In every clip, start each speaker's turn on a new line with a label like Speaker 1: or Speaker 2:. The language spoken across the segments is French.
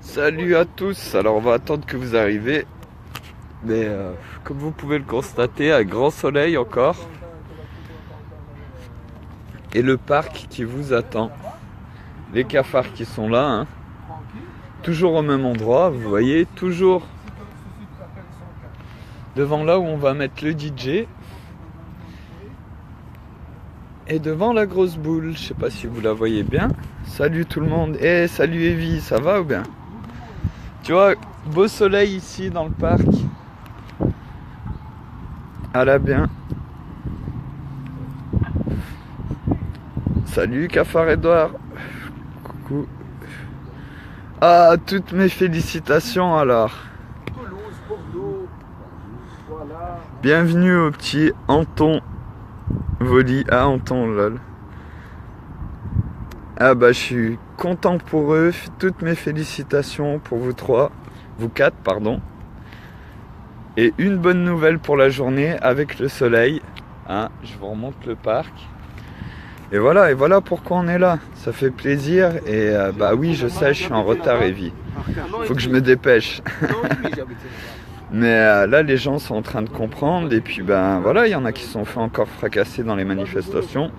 Speaker 1: Salut à tous, alors on va attendre que vous arrivez. Mais comme vous pouvez le constater, un grand soleil encore. Et le parc qui vous attend. Les cafards qui sont là, hein. Toujours au même endroit, vous voyez, toujours devant là où on va mettre le DJ. Et devant la grosse boule, je sais pas si vous la voyez bien. Salut tout le monde, et salut Evie, ça va ou bien? Tu vois, beau soleil ici dans le parc. Allez bien. Salut Cafard Edouard. Coucou. Ah, toutes mes félicitations alors. Bienvenue au petit Anton Voli. Ah, Anton, lol. Ah bah je suis content pour eux. Toutes mes félicitations pour vous trois. Vous quatre, pardon. Et une bonne nouvelle pour la journée avec le soleil. Hein, je vous remonte le parc. Et voilà pourquoi on est là. Ça fait plaisir. Et bah oui, je sais, je suis en retard, Evie. Faut que je me dépêche. Mais là, les gens sont en train de comprendre. Et puis, ben voilà, il y en a qui se sont fait encore fracasser dans les manifestations.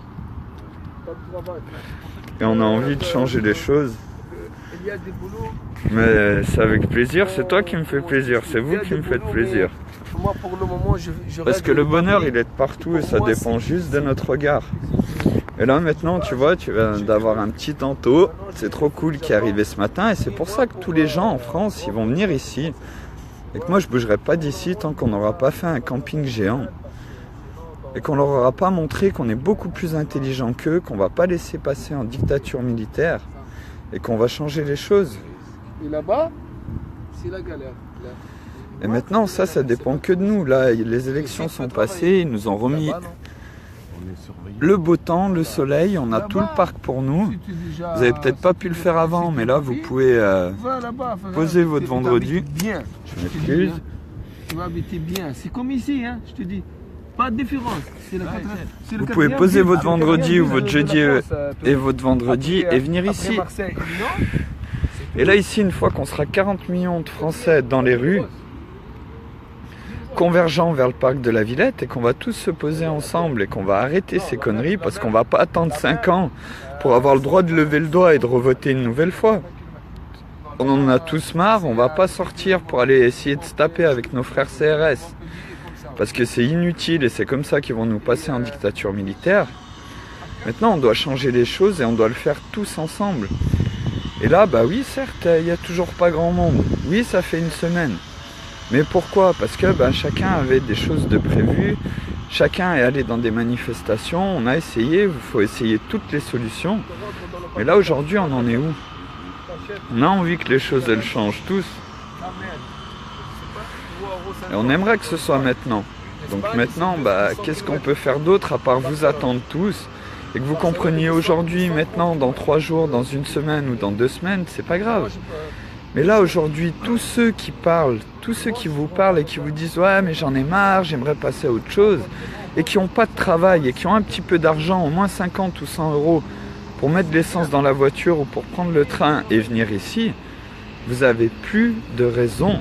Speaker 1: Et on a envie de changer les choses. Mais c'est avec plaisir. C'est toi qui me fais plaisir. C'est vous qui me faites plaisir.
Speaker 2: Moi, pour le moment,
Speaker 1: parce que le bonheur, il est de partout et ça dépend juste de notre regard. Et là, maintenant, tu vois, tu viens d'avoir un petit Anto. C'est trop cool qui est arrivé ce matin. Et c'est pour ça que tous les gens en France, ils vont venir ici. Et que moi, je ne bougerai pas d'ici tant qu'on n'aura pas fait un camping géant. Et qu'on leur aura pas montré qu'on est beaucoup plus intelligent qu'eux, qu'on ne va pas laisser passer en dictature militaire. Et qu'on va changer les choses.
Speaker 2: Et là-bas, c'est la galère.
Speaker 1: Et maintenant, ça dépend que de nous. Là, les élections sont passées, ils nous ont remis le beau temps, le soleil, on a tout le parc pour nous. Vous avez peut-être pas pu le faire avant, mais là, vous pouvez poser votre vendredi. Je m'excuse.
Speaker 2: Tu vas habiter bien. C'est comme ici, hein, je te dis. Pas de différence.
Speaker 1: Vous pouvez poser votre vendredi ou votre jeudi et votre vendredi et venir ici. Et là, ici, une fois qu'on sera 40 millions de Français dans les rues, convergeant vers le parc de la Villette, et qu'on va tous se poser ensemble et qu'on va arrêter ces conneries parce qu'on va pas attendre 5 ans pour avoir le droit de lever le doigt et de revoter une nouvelle fois. On en a tous marre, on va pas sortir pour aller essayer de se taper avec nos frères CRS parce que c'est inutile et c'est comme ça qu'ils vont nous passer en dictature militaire. Maintenant, on doit changer les choses et on doit le faire tous ensemble. Et là, bah oui, certes, il n'y a toujours pas grand monde. Oui, ça fait une semaine. Mais pourquoi? Parce que chacun avait des choses de prévues, chacun est allé dans des manifestations, on a essayé, il faut essayer toutes les solutions. Mais là aujourd'hui on en est où? On a envie que les choses elles changent tous. Et on aimerait que ce soit maintenant. Donc maintenant, qu'est-ce qu'on peut faire d'autre à part vous attendre tous? Et que vous compreniez aujourd'hui, maintenant, dans 3 jours, dans une semaine ou dans 2 semaines, c'est pas grave. Mais là aujourd'hui, tous ceux qui parlent, tous ceux qui vous parlent et qui vous disent « Ouais, mais j'en ai marre, j'aimerais passer à autre chose » et qui n'ont pas de travail et qui ont un petit peu d'argent, au moins 50 ou 100 euros pour mettre de l'essence dans la voiture ou pour prendre le train et venir ici, vous n'avez plus de raison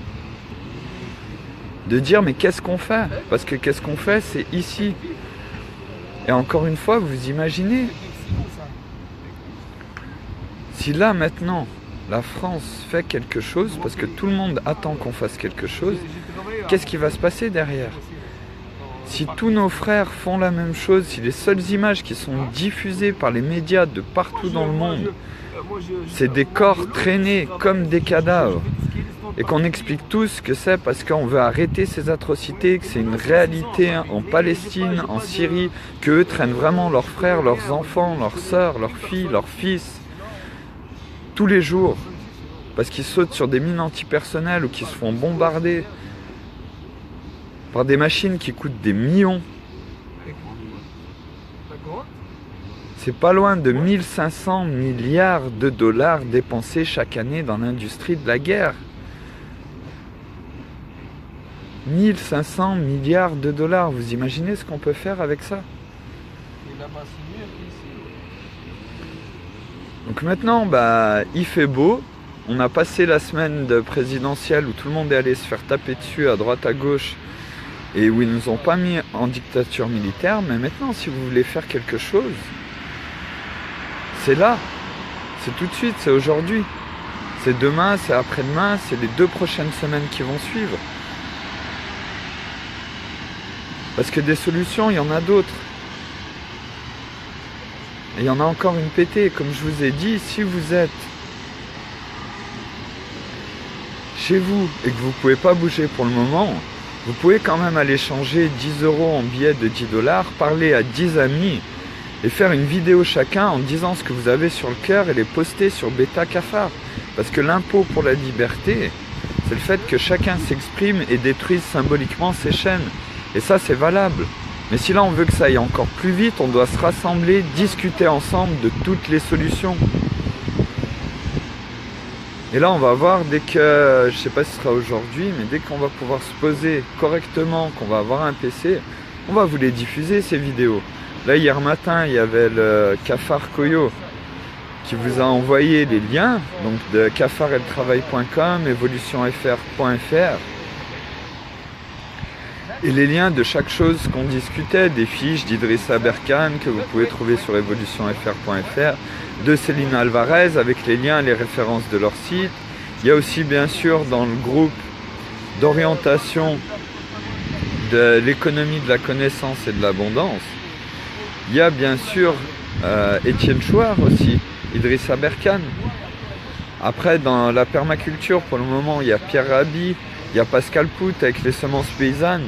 Speaker 1: de dire « Mais qu'est-ce qu'on fait ?» Parce que qu'est-ce qu'on fait, c'est ici. Et encore une fois, vous imaginez, si là maintenant, la France fait quelque chose, parce que tout le monde attend qu'on fasse quelque chose, qu'est-ce qui va se passer derrière? Si tous nos frères font la même chose, si les seules images qui sont diffusées par les médias de partout dans le monde, c'est des corps traînés comme des cadavres, et qu'on explique tous que c'est parce qu'on veut arrêter ces atrocités, que c'est une réalité en Palestine, en Syrie, qu'eux traînent vraiment leurs frères, leurs enfants, leurs sœurs, leurs filles, leurs fils, tous les jours, parce qu'ils sautent sur des mines antipersonnelles ou qu'ils se font bombarder par des machines qui coûtent des millions. C'est pas loin de 1500 milliards de dollars dépensés chaque année dans l'industrie de la guerre. 1500 milliards de dollars, vous imaginez ce qu'on peut faire avec ça? Donc maintenant, il fait beau, On a passé la semaine de présidentielle où tout le monde est allé se faire taper dessus à droite à gauche et où ils nous ont pas mis en dictature militaire. Mais maintenant, si vous voulez faire quelque chose, c'est là, c'est tout de suite, c'est aujourd'hui. C'est demain, c'est après-demain, c'est les 2 prochaines semaines qui vont suivre. Parce que des solutions, il y en a d'autres. Et il y en a encore une pétée. Comme je vous ai dit, si vous êtes chez vous et que vous ne pouvez pas bouger pour le moment, vous pouvez quand même aller changer 10 € en billets de 10 $, parler à 10 amis et faire une vidéo chacun en disant ce que vous avez sur le cœur et les poster sur Bêta Cafard. Parce que l'impôt pour la liberté, c'est le fait que chacun s'exprime et détruise symboliquement ses chaînes. Et ça, c'est valable. Mais si là, on veut que ça aille encore plus vite, on doit se rassembler, discuter ensemble de toutes les solutions. Et là, on va voir dès que, je sais pas si ce sera aujourd'hui, mais dès qu'on va pouvoir se poser correctement, qu'on va avoir un PC, on va vous les diffuser, ces vidéos. Là, hier matin, il y avait le Cafard Koyo qui vous a envoyé les liens, donc de cafardeltravail.com, evolutionfr.fr, et les liens de chaque chose qu'on discutait, des fiches d'Idrissa Berkane que vous pouvez trouver sur evolutionfr.fr, de Céline Alvarez avec les liens et les références de leur site. Il y a aussi bien sûr dans le groupe d'orientation de l'économie de la connaissance et de l'abondance, il y a bien sûr Étienne Chouard aussi, Idrissa Berkane. Après, dans la permaculture, pour le moment, il y a Pierre Rabhi, il y a Pascal Pout avec les semences paysannes,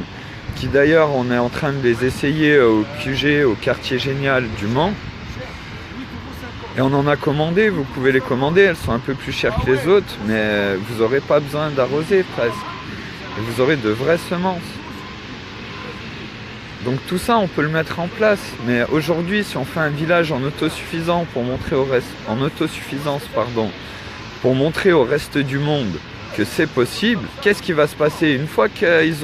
Speaker 1: qui d'ailleurs, on est en train de les essayer au QG, au quartier génial du Mans. Et on en a commandé, vous pouvez les commander, elles sont un peu plus chères que les autres, mais vous n'aurez pas besoin d'arroser presque. Et vous aurez de vraies semences. Donc tout ça, on peut le mettre en place. Mais aujourd'hui, si on fait un village en autosuffisance pour montrer au reste, pour montrer au reste du monde que c'est possible, qu'est-ce qui va se passer une fois qu'ils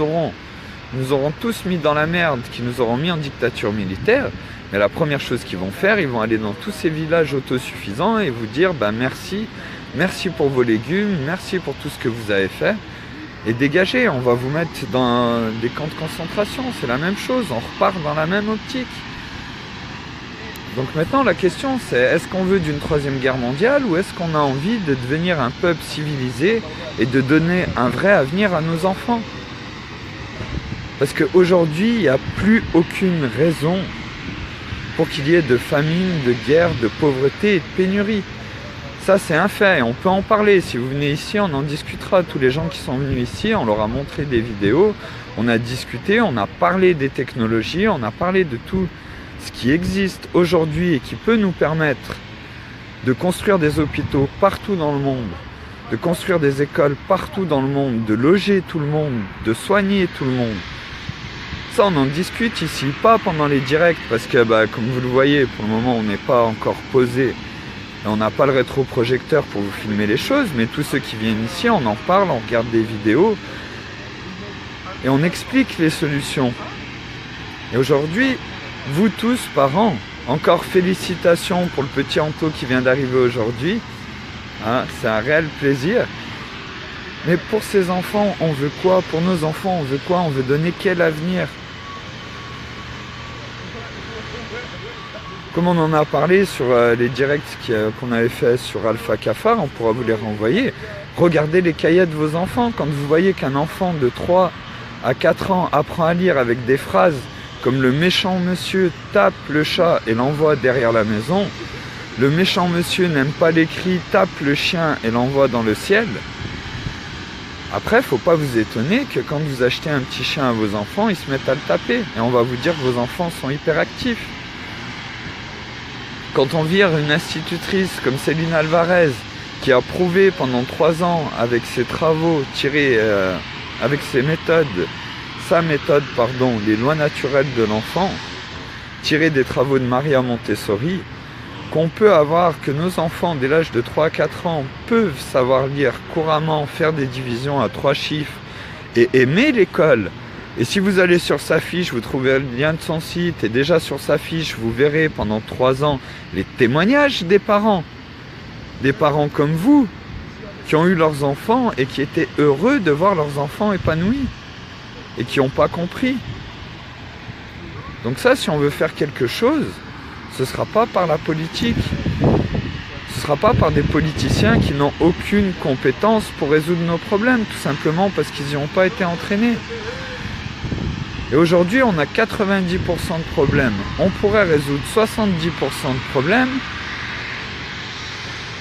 Speaker 1: nous auront tous mis dans la merde, qu'ils nous auront mis en dictature militaire? Mais la première chose qu'ils vont faire, ils vont aller dans tous ces villages autosuffisants et vous dire merci, merci pour vos légumes, merci pour tout ce que vous avez fait. Et dégagez, on va vous mettre dans des camps de concentration, c'est la même chose, on repart dans la même optique. Donc maintenant la question c'est, est-ce qu'on veut d'une 3e guerre mondiale ou est-ce qu'on a envie de devenir un peuple civilisé et de donner un vrai avenir à nos enfants? Parce qu'aujourd'hui, il n'y a plus aucune raison pour qu'il y ait de famine, de guerre, de pauvreté et de pénurie. Ça, c'est un fait, et on peut en parler. Si vous venez ici, on en discutera. Tous les gens qui sont venus ici, on leur a montré des vidéos, on a discuté, on a parlé des technologies, on a parlé de tout ce qui existe aujourd'hui et qui peut nous permettre de construire des hôpitaux partout dans le monde, de construire des écoles partout dans le monde, de loger tout le monde, de soigner tout le monde. Ça, on en discute ici, pas pendant les directs, parce que, comme vous le voyez, pour le moment, on n'est pas encore posé. Et on n'a pas le rétroprojecteur pour vous filmer les choses, mais tous ceux qui viennent ici, on en parle, on regarde des vidéos, et on explique les solutions. Et aujourd'hui, vous tous, parents, encore félicitations pour le petit Anto qui vient d'arriver aujourd'hui. Hein, c'est un réel plaisir. Mais pour ces enfants, on veut quoi? Pour nos enfants, on veut quoi? On veut donner quel avenir? Comme on en a parlé sur les directs qu'on avait fait sur Alpha Cafard, on pourra vous les renvoyer. Regardez les cahiers de vos enfants. Quand vous voyez qu'un enfant de 3 à 4 ans apprend à lire avec des phrases comme « le méchant monsieur tape le chat et l'envoie derrière la maison »,« le méchant monsieur n'aime pas les cris, tape le chien et l'envoie dans le ciel », après, il ne faut pas vous étonner que quand vous achetez un petit chien à vos enfants, ils se mettent à le taper. Et on va vous dire que vos enfants sont hyperactifs. Quand on vire une institutrice comme Céline Alvarez, qui a prouvé pendant 3 ans avec ses travaux tirés, avec sa méthode, les lois naturelles de l'enfant, tirées des travaux de Maria Montessori, qu'on peut avoir, que nos enfants dès l'âge de 3 à 4 ans peuvent savoir lire couramment, faire des divisions à 3 chiffres et aimer l'école. Et si vous allez sur sa fiche, vous trouvez le lien de son site, et déjà sur sa fiche, vous verrez pendant 3 ans les témoignages des parents comme vous, qui ont eu leurs enfants et qui étaient heureux de voir leurs enfants épanouis et qui n'ont pas compris. Donc ça, si on veut faire quelque chose, ce ne sera pas par la politique, ce ne sera pas par des politiciens qui n'ont aucune compétence pour résoudre nos problèmes, tout simplement parce qu'ils n'y ont pas été entraînés. Et aujourd'hui, on a 90% de problèmes. On pourrait résoudre 70% de problèmes.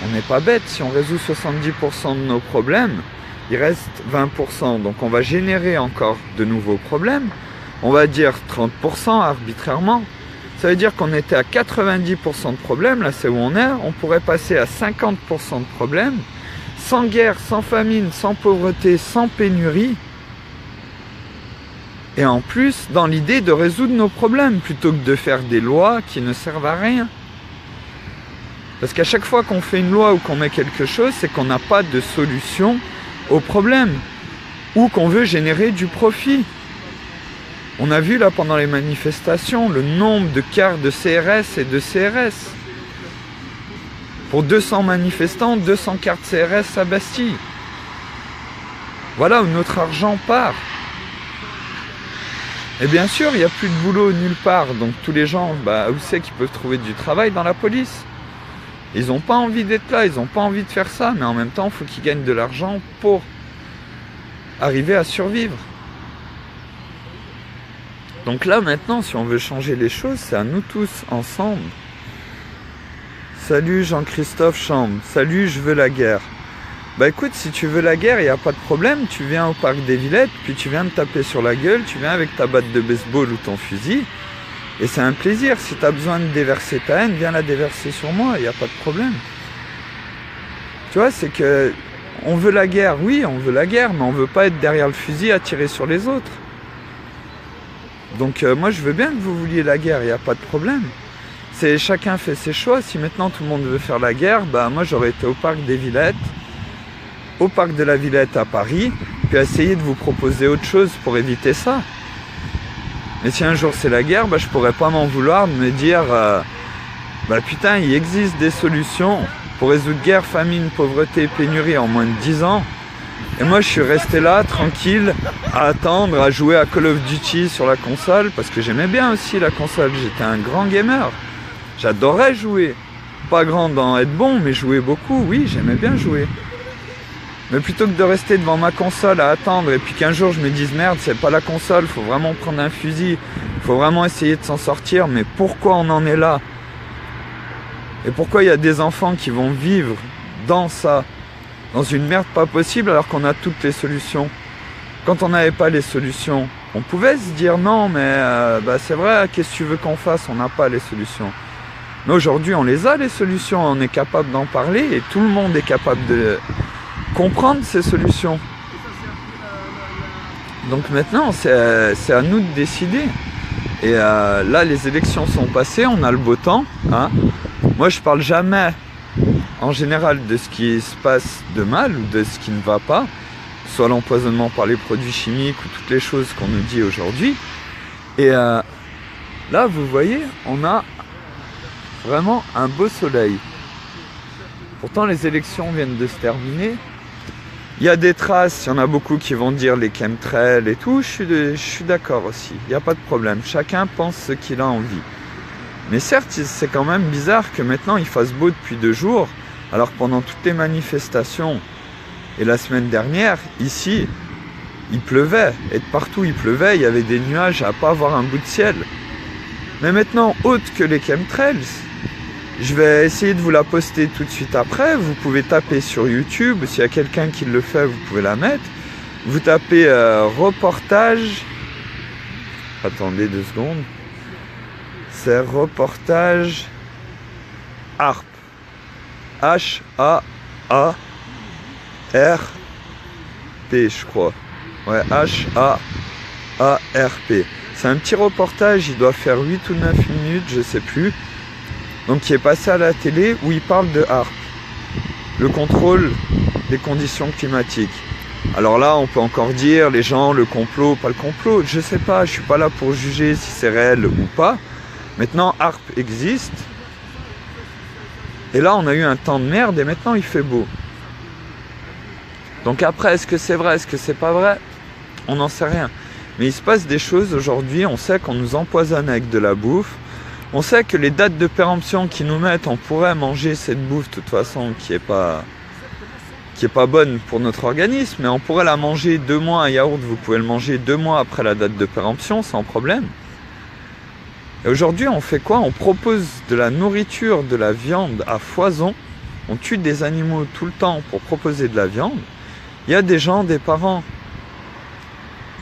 Speaker 1: On n'est pas bête. Si on résout 70% de nos problèmes, il reste 20%. Donc on va générer encore de nouveaux problèmes. On va dire 30% arbitrairement. Ça veut dire qu'on était à 90% de problèmes. Là, c'est où on est. On pourrait passer à 50% de problèmes. Sans guerre, sans famine, sans pauvreté, sans pénurie. Et en plus, dans l'idée de résoudre nos problèmes, plutôt que de faire des lois qui ne servent à rien. Parce qu'à chaque fois qu'on fait une loi ou qu'on met quelque chose, c'est qu'on n'a pas de solution au problème. Ou qu'on veut générer du profit. On a vu là pendant les manifestations le nombre de cartes de CRS et de CRS. Pour 200 manifestants, 200 cartes CRS à Bastille. Voilà où notre argent part. Et bien sûr, il n'y a plus de boulot nulle part. Donc tous les gens, où c'est qu'ils peuvent trouver du travail? Dans la police. Ils n'ont pas envie d'être là, ils n'ont pas envie de faire ça. Mais en même temps, il faut qu'ils gagnent de l'argent pour arriver à survivre. Donc là, maintenant, si on veut changer les choses, c'est à nous tous, ensemble. Salut Jean-Christophe Chambre. Salut, je veux la guerre. Bah écoute, si tu veux la guerre, il n'y a pas de problème, tu viens au parc des Villettes, puis tu viens me taper sur la gueule, tu viens avec ta batte de baseball ou ton fusil, et c'est un plaisir. Si tu as besoin de déverser ta haine, viens la déverser sur moi, il n'y a pas de problème. Tu vois, c'est que on veut la guerre, oui, on veut la guerre, mais on veut pas être derrière le fusil à tirer sur les autres. Donc moi je veux bien que vous vouliez la guerre, il n'y a pas de problème. C'est chacun fait ses choix. Si maintenant tout le monde veut faire la guerre, moi j'aurais été au parc des Villettes, au parc de la Villette à Paris, puis essayer de vous proposer autre chose pour éviter ça. Mais si un jour c'est la guerre, je pourrais pas m'en vouloir de me dire putain, il existe des solutions pour résoudre guerre, famine, pauvreté, pénurie en moins de 10 ans. Et moi je suis resté là, tranquille, à attendre, à jouer à Call of Duty sur la console, parce que j'aimais bien aussi la console, j'étais un grand gamer. J'adorais jouer. Pas grand dans être bon, mais jouer beaucoup, oui, j'aimais bien jouer. Mais plutôt que de rester devant ma console à attendre et puis qu'un jour je me dise merde, c'est pas la console, faut vraiment prendre un fusil, faut vraiment essayer de s'en sortir, mais pourquoi on en est là? Et pourquoi il y a des enfants qui vont vivre dans ça, dans une merde pas possible alors qu'on a toutes les solutions? Quand on n'avait pas les solutions, on pouvait se dire non mais c'est vrai, qu'est-ce que tu veux qu'on fasse? On n'a pas les solutions. Mais aujourd'hui on les a les solutions, on est capable d'en parler et tout le monde est capable de comprendre ces solutions. Donc maintenant c'est à nous de décider. Et là les élections sont passées, on a le beau temps. Moi je parle jamais en général de ce qui se passe de mal ou de ce qui ne va pas, soit l'empoisonnement par les produits chimiques ou toutes les choses qu'on nous dit aujourd'hui. Et là vous voyez, on a vraiment un beau soleil. Pourtant les élections viennent de se terminer. Il y a des traces, il y en a beaucoup qui vont dire les chemtrails et tout, je suis d'accord aussi, il n'y a pas de problème, chacun pense ce qu'il a envie. Mais certes, c'est quand même bizarre que maintenant il fasse beau depuis 2 jours, alors que pendant toutes les manifestations, et la semaine dernière, ici, il pleuvait, et de partout il pleuvait, il y avait des nuages à pas avoir un bout de ciel. Mais maintenant, autre que les chemtrails, je vais essayer de vous la poster tout de suite après. Vous pouvez taper sur YouTube. S'il y a quelqu'un qui le fait, vous pouvez la mettre. Vous tapez reportage. Attendez 2 secondes. C'est reportage HARP. H-A-A-R-P, je crois. Ouais, H-A-A-R-P. C'est un petit reportage, il doit faire 8 ou 9 minutes, je sais plus. Donc qui est passé à la télé où il parle de HARP, le contrôle des conditions climatiques. Alors là, on peut encore dire les gens, le complot, pas le complot, je sais pas, je suis pas là pour juger si c'est réel ou pas. Maintenant, HARP existe. Et là, on a eu un temps de merde et maintenant il fait beau. Donc après, est-ce que c'est vrai, est-ce que c'est pas vrai? On n'en sait rien. Mais il se passe des choses aujourd'hui, on sait qu'on nous empoisonne avec de la bouffe. On sait que les dates de péremption qu'ils nous mettent, on pourrait manger cette bouffe de toute façon qui est pas bonne pour notre organisme, mais on pourrait la manger 2 mois, un yaourt, vous pouvez le manger 2 mois après la date de péremption sans problème. Et aujourd'hui, on fait quoi? On propose de la nourriture, de la viande à foison. On tue des animaux tout le temps pour proposer de la viande. Il y a des gens, des parents,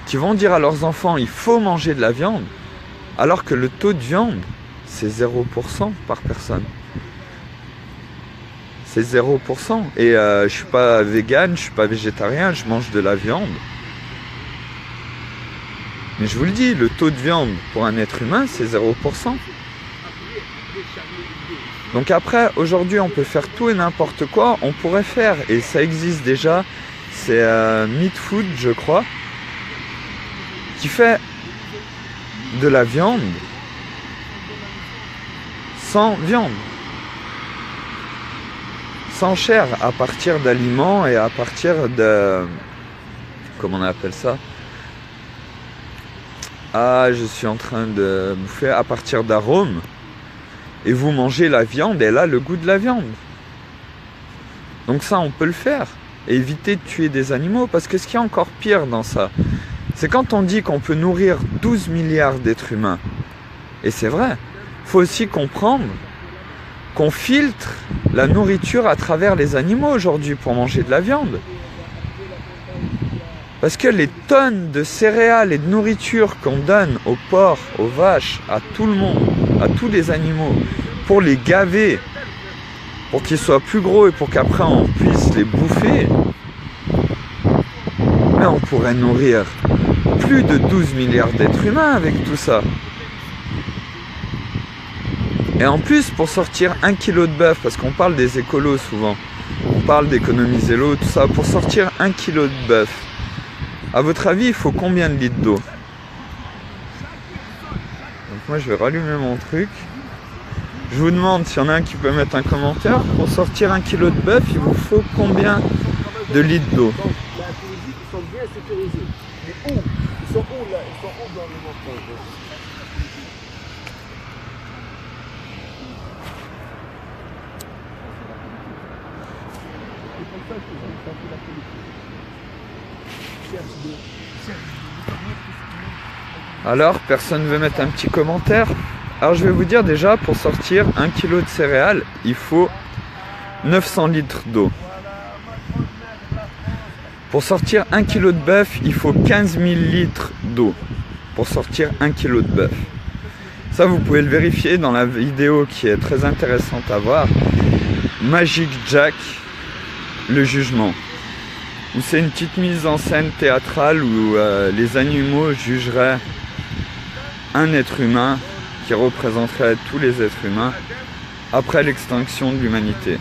Speaker 1: qui vont dire à leurs enfants, il faut manger de la viande, alors que le taux de viande, c'est 0% par personne. C'est 0%. Et je suis pas vegan, je suis pas végétarien, je mange de la viande. Mais je vous le dis, le taux de viande pour un être humain, c'est 0%. Donc après, aujourd'hui, on peut faire tout et n'importe quoi. On pourrait faire, et ça existe déjà, c'est Meat Food, je crois, qui fait de la viande sans viande. Sans chair, à partir d'aliments et à partir de... Comment on appelle ça? Ah, je suis en train de bouffer à partir d'arômes. Et vous mangez la viande, et elle a le goût de la viande. Donc ça, on peut le faire. Et éviter de tuer des animaux. Parce que ce qui est encore pire dans ça, c'est quand on dit qu'on peut nourrir 12 milliards d'êtres humains. Et c'est vrai. Il faut aussi comprendre qu'on filtre la nourriture à travers les animaux aujourd'hui pour manger de la viande. Parce que les tonnes de céréales et de nourriture qu'on donne aux porcs, aux vaches, à tout le monde, à tous les animaux, pour les gaver, pour qu'ils soient plus gros et pour qu'après on puisse les bouffer, mais on pourrait nourrir plus de 12 milliards d'êtres humains avec tout ça. Et en plus, pour sortir 1 kilo de bœuf, parce qu'on parle des écolos souvent, on parle d'économiser l'eau, tout ça, pour sortir 1 kilo de bœuf, à votre avis, il faut combien de litres d'eau? Donc moi, je vais rallumer mon truc. Je vous demande s'il y en a un qui peut mettre un commentaire. Pour sortir 1 kilo de bœuf, il vous faut combien de litres d'eau?
Speaker 2: La Tunisie, ils sont bien sécurisés. Mais où? Ils sont où là? Ils sont où dans le montage? C'est comme ça qu'ils ont fait la politique.
Speaker 1: Alors, personne ne veut mettre un petit commentaire? Alors je vais vous dire déjà, pour sortir 1 kg de céréales, il faut 900 litres d'eau. Pour sortir 1 kg de bœuf, il faut 15 000 litres d'eau. Pour sortir 1 kg de bœuf. Ça, vous pouvez le vérifier dans la vidéo qui est très intéressante à voir. Magic Jack, le jugement. Où c'est une petite mise en scène théâtrale où les animaux jugeraient un être humain qui représenterait tous les êtres humains après l'extinction de l'humanité.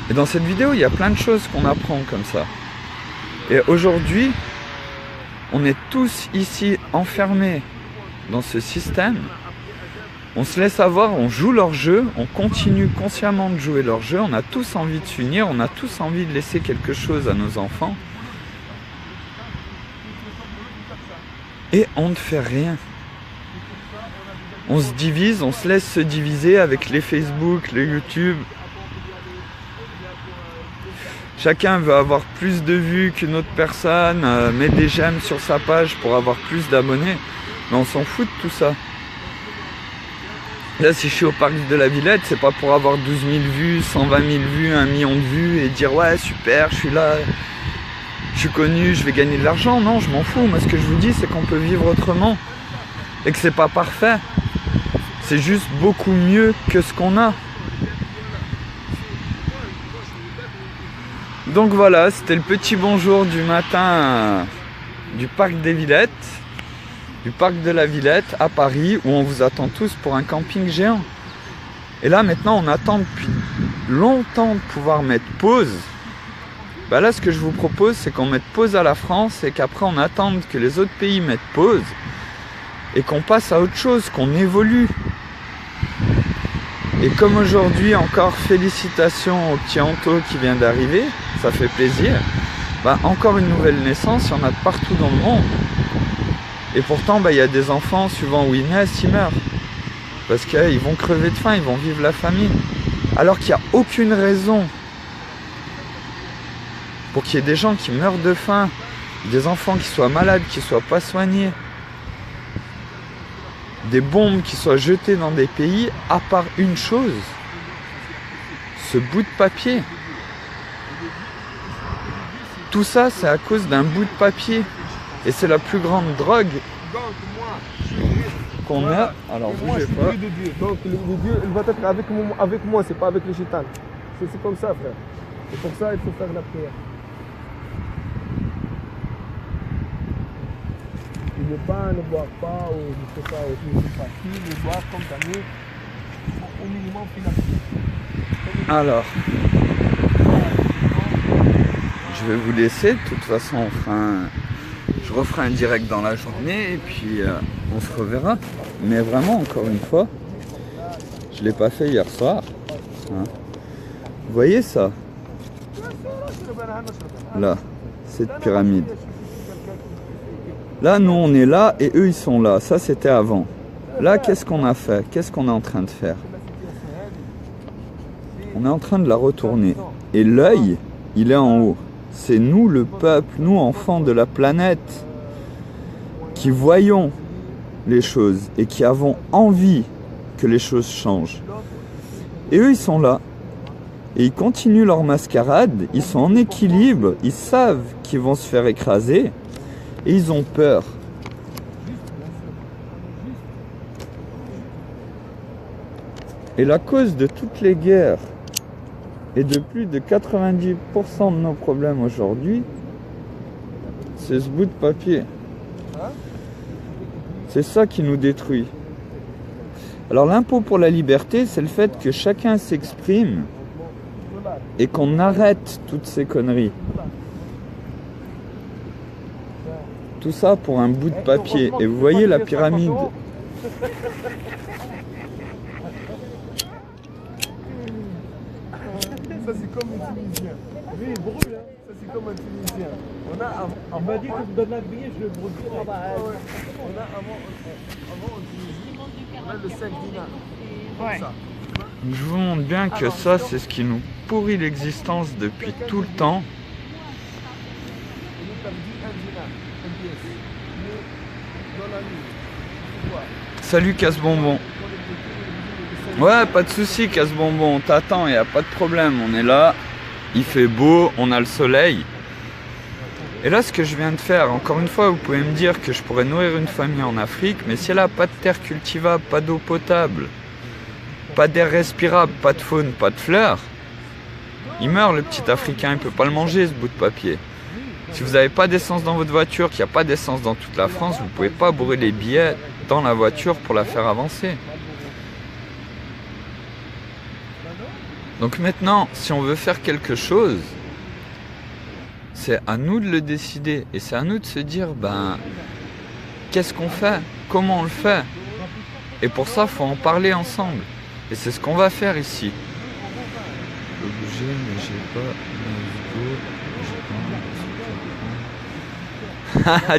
Speaker 1: Et dans cette vidéo, il y a plein de choses qu'on apprend comme ça. Et aujourd'hui, on est tous ici enfermés dans ce système. On se laisse avoir, on joue leur jeu, on continue consciemment de jouer leur jeu, on a tous envie de s'unir, on a tous envie de laisser quelque chose à nos enfants. Et on ne fait rien. On se divise, on se laisse se diviser avec les Facebook, les YouTube. Chacun veut avoir plus de vues qu'une autre personne, met des j'aime sur sa page pour avoir plus d'abonnés. Mais on s'en fout de tout ça. Là, si je suis au parc de la Villette, c'est pas pour avoir 12 000 vues, 120 000 vues, 1 million de vues et dire ouais super, je suis là, je suis connu, je vais gagner de l'argent. Non, je m'en fous. Moi, ce que je vous dis, c'est qu'on peut vivre autrement et que c'est pas parfait. C'est juste beaucoup mieux que ce qu'on a. Donc voilà, c'était le petit bonjour du matin du parc des Villettes, du parc de la Villette à Paris, où on vous attend tous pour un camping géant. Et là maintenant on attend depuis longtemps de pouvoir mettre pause. Bah là ce que je vous propose, c'est qu'on mette pause à la France et qu'après on attende que les autres pays mettent pause et qu'on passe à autre chose, qu'on évolue. Et comme aujourd'hui, encore félicitations au petit Anto qui vient d'arriver, ça fait plaisir. Bah, encore une nouvelle naissance, il y en a partout dans le monde. Et pourtant, bah, il y a des enfants, suivant où ils naissent, ils meurent. Parce qu'ils vont crever de faim, ils vont vivre la famine. Alors qu'il n'y a aucune raison pour qu'il y ait des gens qui meurent de faim, des enfants qui soient malades, qui ne soient pas soignés, des bombes qui soient jetées dans des pays, à part une chose, ce bout de papier. Tout ça, c'est à cause d'un bout de papier. Et c'est la plus grande drogue qu'on a. Alors, bougez pas.
Speaker 2: Donc, le Dieu, il va être avec moi, c'est pas avec le shaitan. C'est comme ça, frère. Et pour ça, il faut faire la prière. Ne pas, ne boire pas, ou je sais pas, ou pas. Ne boire comme t'as mis, au minimum, puis la prière.
Speaker 1: Alors, je vais vous laisser. De toute façon, je referai un direct dans la journée et puis on se reverra. Mais vraiment, encore une fois, je ne l'ai pas fait hier soir. Hein. Vous voyez ça? Là, cette pyramide. Là, nous, on est là et eux, ils sont là. Ça, c'était avant. Là, qu'est-ce qu'on a fait? Qu'est-ce qu'on est en train de faire? On est en train de la retourner. Et l'œil, il est en haut. C'est nous, le peuple, nous, enfants de la planète, qui voyons les choses et qui avons envie que les choses changent. Et eux, ils sont là. Et ils continuent leur mascarade. Ils sont en équilibre. Ils savent qu'ils vont se faire écraser. Et ils ont peur. Et la cause de toutes les guerres et de plus de 90% de nos problèmes aujourd'hui, c'est ce bout de papier. C'est ça qui nous détruit. Alors l'impôt pour la liberté, c'est le fait que chacun s'exprime et qu'on arrête toutes ces conneries. Tout ça pour un bout de papier. Et vous voyez la pyramide.
Speaker 2: Ça c'est comme un Tunisien. Lui il brûle, hein. Ça c'est comme un Tunisien. On m'a dit que tu donnes la billet, je le brûle. On a avant en Tunisie, on a le 5 dinars. Ouais.
Speaker 1: Je vous montre bien que ça, c'est ce qui nous pourrit l'existence depuis tout le temps. Salut Casse-Bonbon. Ouais, pas de souci Casse-Bonbon, on t'attend, il n'y a pas de problème, on est là, il fait beau, on a le soleil. Et là, ce que je viens de faire, encore une fois, vous pouvez me dire que je pourrais nourrir une famille en Afrique, mais si elle n'a pas de terre cultivable, pas d'eau potable, pas d'air respirable, pas de faune, pas de fleurs, il meurt le petit Africain, il ne peut pas le manger ce bout de papier. Si vous n'avez pas d'essence dans votre voiture, qu'il n'y a pas d'essence dans toute la France, vous ne pouvez pas bourrer les billets dans la voiture pour la faire avancer. Donc maintenant, si on veut faire quelque chose, c'est à nous de le décider. Et c'est à nous de se dire, ben, qu'est-ce qu'on fait? Comment on le fait? Et pour ça, il faut en parler ensemble. Et c'est ce qu'on va faire ici. Je peux bouger, mais j'ai pas...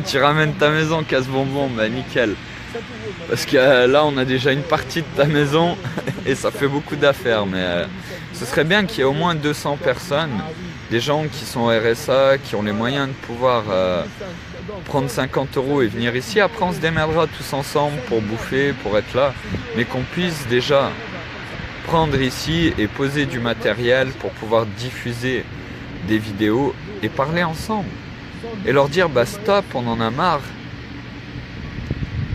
Speaker 1: Tu ramènes ta maison, Casse-Bonbon, bah nickel. Parce que là, on a déjà une partie de ta maison et ça fait beaucoup d'affaires. Mais ce serait bien qu'il y ait au moins 200 personnes, des gens qui sont RSA, qui ont les moyens de pouvoir prendre 50 € et venir ici. Après, on se démerdera tous ensemble pour bouffer, pour être là. Mais qu'on puisse déjà prendre ici et poser du matériel pour pouvoir diffuser des vidéos et parler ensemble. Et leur dire, bah stop, on en a marre.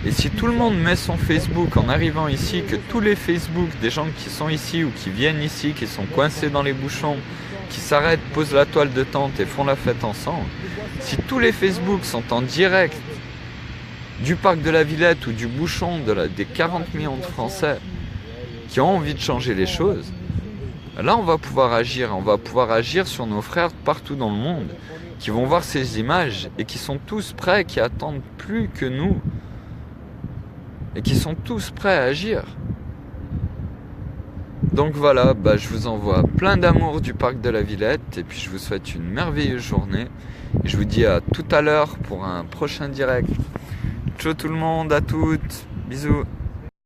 Speaker 1: Et si tout le monde met son Facebook en arrivant ici, que tous les Facebook des gens qui sont ici ou qui viennent ici, qui sont coincés dans les bouchons, qui s'arrêtent, posent la toile de tente et font la fête ensemble, si tous les Facebook sont en direct du parc de la Villette ou du bouchon des 40 millions de Français qui ont envie de changer les choses, là on va pouvoir agir sur nos frères partout dans le monde, qui vont voir ces images et qui sont tous prêts, qui attendent plus que nous, et qui sont tous prêts à agir. Donc voilà, je vous envoie plein d'amour du parc de la Villette et puis je vous souhaite une merveilleuse journée. Et je vous dis à tout à l'heure pour un prochain direct. Ciao tout le monde, à toutes, bisous.